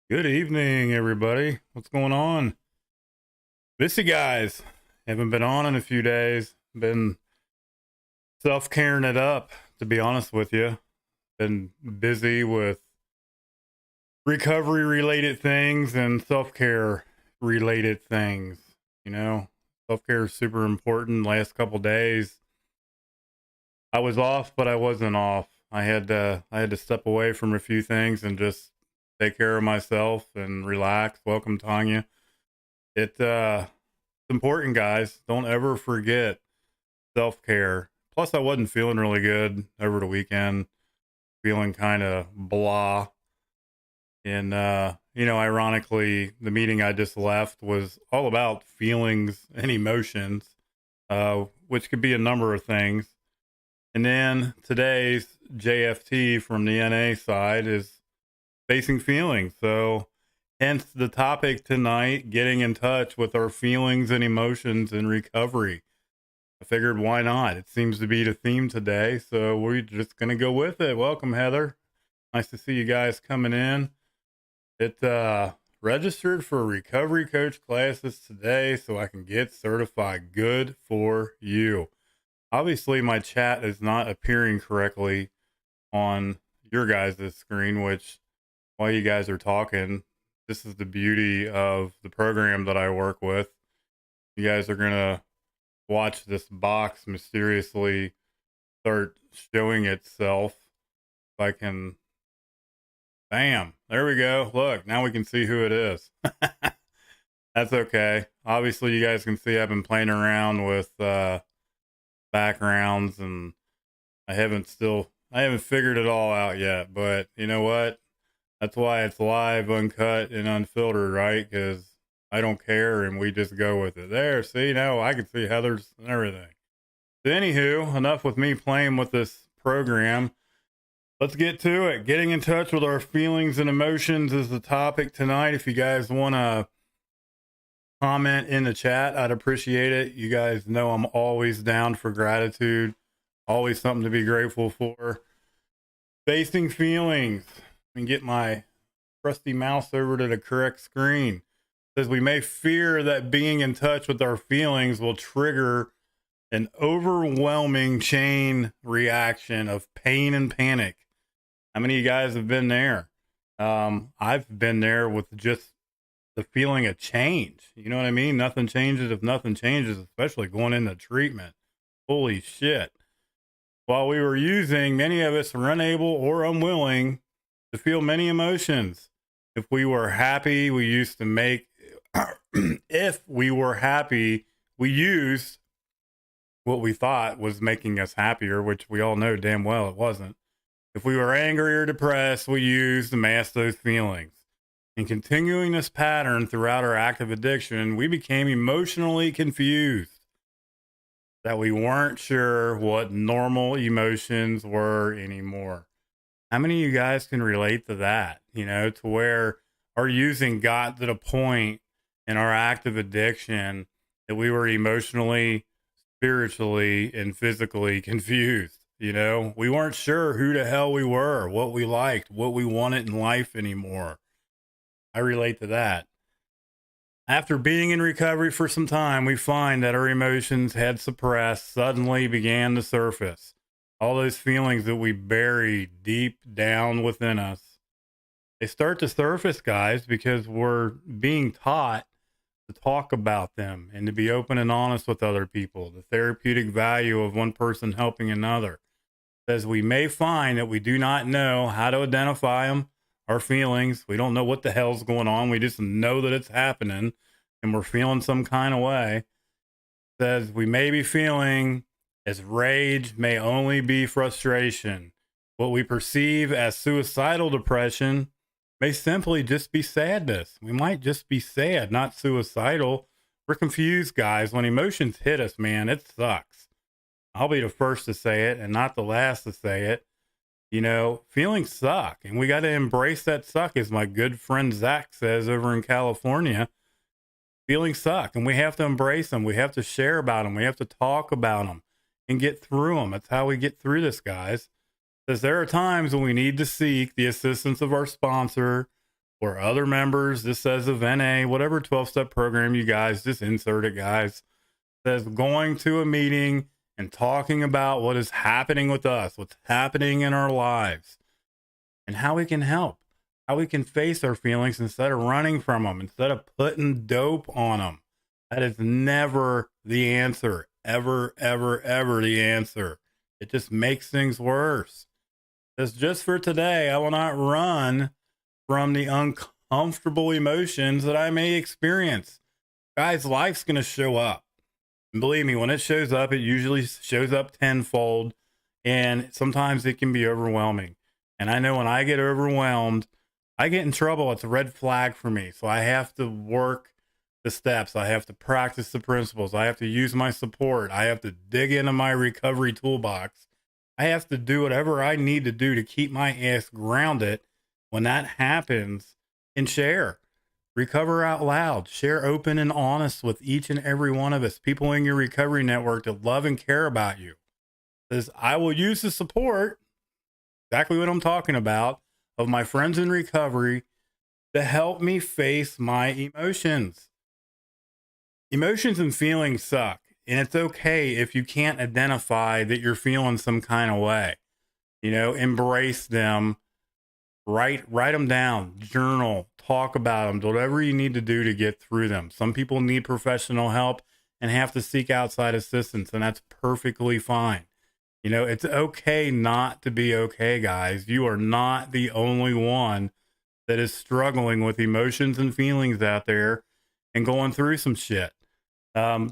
Good evening, everybody. What's going on? Miss you guys. Haven't been on in a few days. Been self-caring it up, to be honest with you. Been busy with recovery-related things and self-care related things. You know, self-care is super important. Last couple days, I was off, but I wasn't off. I had to step away from a few things and just take care of myself and relax. Welcome, Tanya. It's important, guys. Don't ever forget self-care. Plus, I wasn't feeling really good over the weekend, feeling kind of blah. And, ironically, the meeting I just left was all about feelings and emotions, which could be a number of things. And then today's JFT from the NA side is facing feelings. So hence the topic tonight, getting in touch with our feelings and emotions in recovery. I figured why not? It seems to be the theme today, so we're just going to go with it. Welcome, Heather. Nice to see you guys coming in. It registered for recovery coach classes today so I can get certified. Good for you. Obviously, my chat is not appearing correctly on your guys' screen, which while you guys are talking, this is the beauty of the program that I work with. You guys are going to watch this box mysteriously start showing itself. If I can, bam, there we go. Look, now we can see who it is. That's okay. Obviously, you guys can see I've been playing around with backgrounds, and I haven't figured it all out yet, but you know what? That's why it's live, uncut, and unfiltered, right? Because I don't care, and we just go with it. There, see, now I can see Heather's and everything. So anywho, enough with me playing with this program. Let's get to it. Getting in touch with our feelings and emotions is the topic tonight. If you guys want to comment in the chat, I'd appreciate it. You guys know I'm always down for gratitude. Always something to be grateful for. Facing feelings. And get my trusty mouse over to the correct screen. It says we may fear that being in touch with our feelings will trigger an overwhelming chain reaction of pain and panic. How many of you guys have been there? I've been there with just the feeling of change. You know what I mean? Nothing changes if nothing changes, especially going into treatment. Holy shit. While we were using, many of us were unable or unwilling to feel many emotions. If we were happy, we used to make, if we were happy, we used what we thought was making us happier, which we all know damn well it wasn't. If we were angry or depressed, we used to mask those feelings. In continuing this pattern throughout our active addiction, we became emotionally confused, that we weren't sure what normal emotions were anymore. How many of you guys can relate to that? You know, to where our using got to the point in our active addiction that we were emotionally, spiritually, and physically confused. You know, we weren't sure who the hell we were, what we liked, what we wanted in life anymore. I relate to that. After being in recovery for some time, we find that our emotions had suppressed suddenly began to surface. All those feelings that we bury deep down within us, they start to surface, guys, because we're being taught to talk about them and to be open and honest with other people. The therapeutic value of one person helping another. Says we may find that we do not know how to identify them, our feelings. We don't know what the hell's going on. We just know that it's happening and we're feeling some kind of way. Says we may be feeling as rage may only be frustration. What we perceive as suicidal depression may simply just be sadness. We might just be sad, not suicidal. We're confused, guys. When emotions hit us, man, it sucks. I'll be the first to say it and not the last to say it. You know, feelings suck, and we got to embrace that suck, as my good friend Zach says over in California. Feelings suck, and we have to embrace them. We have to share about them. We have to talk about them and get through them. That's how we get through this, guys. Because there are times when we need to seek the assistance of our sponsor or other members. This says of NA, whatever 12-step program you guys just insert it, guys. Says going to a meeting and talking about what is happening with us, what's happening in our lives, and how we can help, how we can face our feelings instead of running from them, instead of putting dope on them. That is never the answer. Ever, ever, ever the answer. It just makes things worse. Because just for today, I will not run from the uncomfortable emotions that I may experience. Guys, life's going to show up. And believe me, when it shows up, it usually shows up tenfold. And sometimes it can be overwhelming. And I know when I get overwhelmed, I get in trouble. It's a red flag for me. So I have to work the steps. I have to practice the principles. I have to use my support. I have to dig into my recovery toolbox. I have to do whatever I need to do to keep my ass grounded when that happens, and share. Recover out loud. Share open and honest with each and every one of us, people in your recovery network that love and care about you. Because I will use the support, exactly what I'm talking about, of my friends in recovery to help me face my emotions. Emotions and feelings suck. And it's okay if you can't identify that you're feeling some kind of way. You know, embrace them, write them down, journal, talk about them, whatever you need to do to get through them. Some people need professional help and have to seek outside assistance, and that's perfectly fine. You know, it's okay not to be okay, guys. You are not the only one that is struggling with emotions and feelings out there and going through some shit.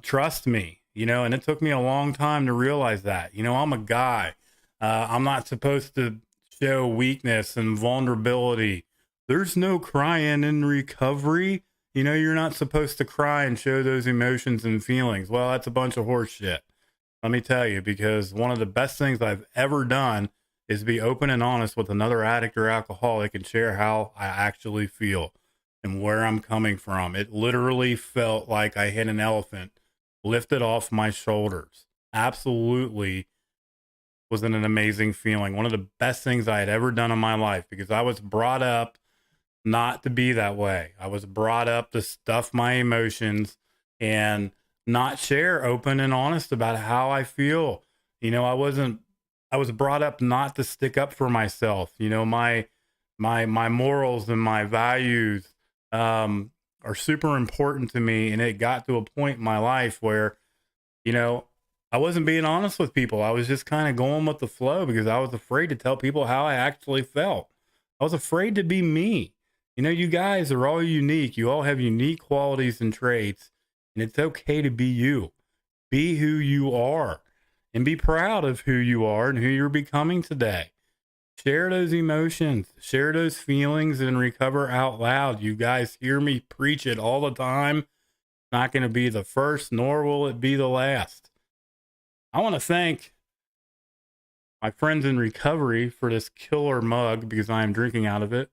Trust me. You know, and it took me a long time to realize that. You know, I'm a guy. I'm not supposed to show weakness and vulnerability. There's no crying in recovery. You know, you're not supposed to cry and show those emotions and feelings. Well, that's a bunch of horse shit. Let me tell you, because one of the best things I've ever done is be open and honest with another addict or alcoholic and share how I actually feel and where I'm coming from. It literally felt like I hit an elephant lifted off my shoulders. Absolutely was an amazing feeling. One of the best things I had ever done in my life, because I was brought up not to be that way. I was brought up to stuff my emotions and not share open and honest about how I feel. You know, I was brought up not to stick up for myself. You know, my morals and my values, are super important to me. And it got to a point in my life where, you know, I wasn't being honest with people. I was just kind of going with the flow because I was afraid to tell people how I actually felt. I was afraid to be me. You know, you guys are all unique. You all have unique qualities and traits, and it's okay to be you. Be who you are and be proud of who you are and who you're becoming today. Share those emotions, share those feelings, and recover out loud. You guys hear me preach it all the time. It's not going to be the first, nor will it be the last. I want to thank my friends in recovery for this killer mug because I am drinking out of it.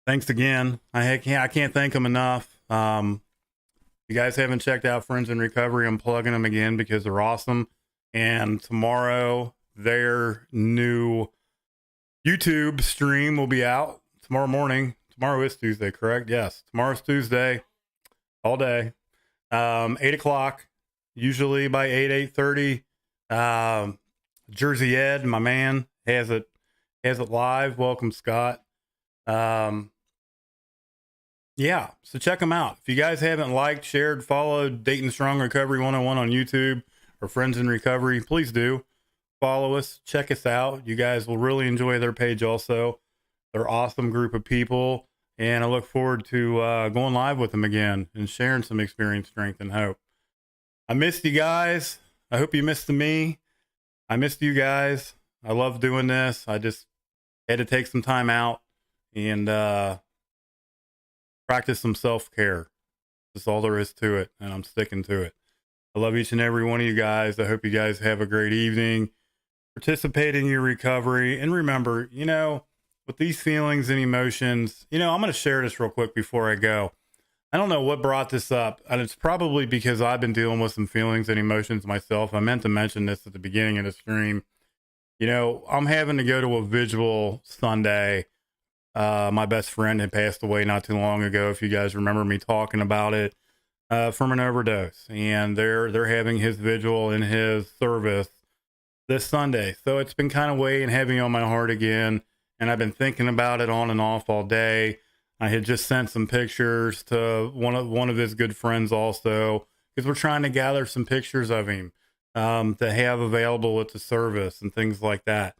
Thanks again. I can't thank them enough. If you guys haven't checked out Friends in Recovery, I'm plugging them again because they're awesome. And tomorrow, their new YouTube stream will be out tomorrow morning. Tomorrow is Tuesday, correct? Yes. Tomorrow's Tuesday, all day. 8 o'clock, usually by 8:30. Jersey Ed, my man, has it live. Welcome, Scott. Yeah, so check them out. If you guys haven't liked, shared, followed Dayton Strong Recovery 101 on YouTube or Friends in Recovery, please do. Follow us, check us out. You guys will really enjoy their page also. They're an awesome group of people, and I look forward to going live with them again and sharing some experience, strength, and hope. I missed you guys. I hope you missed me. I missed you guys. I love doing this. had to take some time out and practice some self-care. That's all there is to it, and I'm sticking to it. I love each and every one of you guys. I hope you guys have a great evening. Participate in your recovery. And remember, with these feelings and emotions, I'm going to share this real quick before I go. I don't know what brought this up, and it's probably because I've been dealing with some feelings and emotions myself. I meant to mention this at the beginning of the stream. I'm having to go to a vigil Sunday. My best friend had passed away not too long ago, if you guys remember me talking about it, from an overdose. And they're having his vigil in his service this Sunday. So it's been kind of weighing heavy on my heart again. And I've been thinking about it on and off all day. I had just sent some pictures to one of his good friends also, because we're trying to gather some pictures of him to have available at the service and things like that.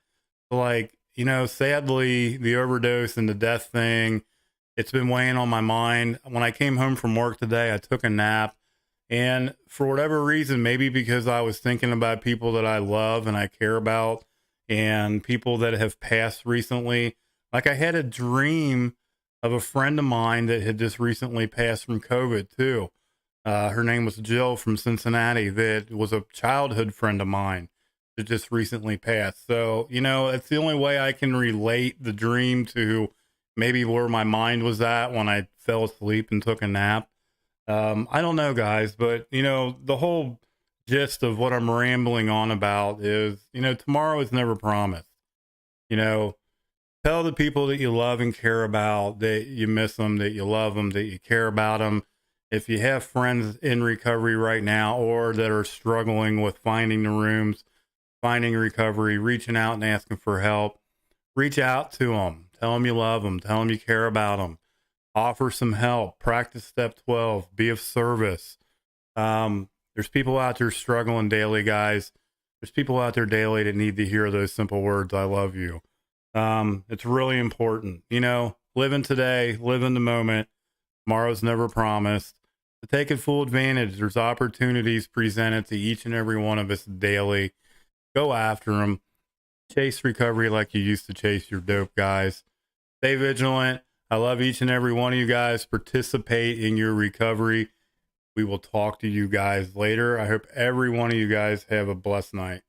Like, sadly, the overdose and the death thing, it's been weighing on my mind. When I came home from work today, I took a nap. And for whatever reason, maybe because I was thinking about people that I love and I care about and people that have passed recently, like I had a dream of a friend of mine that had just recently passed from COVID too. Her name was Jill from Cincinnati, that was a childhood friend of mine that just recently passed. So, it's the only way I can relate the dream to maybe where my mind was at when I fell asleep and took a nap. I don't know, guys, but, the whole gist of what I'm rambling on about is, tomorrow is never promised. Tell the people that you love and care about that you miss them, that you love them, that you care about them. If you have friends in recovery right now or that are struggling with finding the rooms, finding recovery, reaching out and asking for help, reach out to them. Tell them you love them. Tell them you care about them. Offer some help. Practice step 12. Be of service. There's people out there struggling daily, guys. There's people out there daily that need to hear those simple words, I love you. It's really important. Living today, live in the moment. Tomorrow's never promised. To take it full advantage, there's opportunities presented to each and every one of us daily. Go after them. Chase recovery like you used to chase your dope, guys. Stay vigilant. I love each and every one of you guys. Participate in your recovery. We will talk to you guys later. I hope every one of you guys have a blessed night.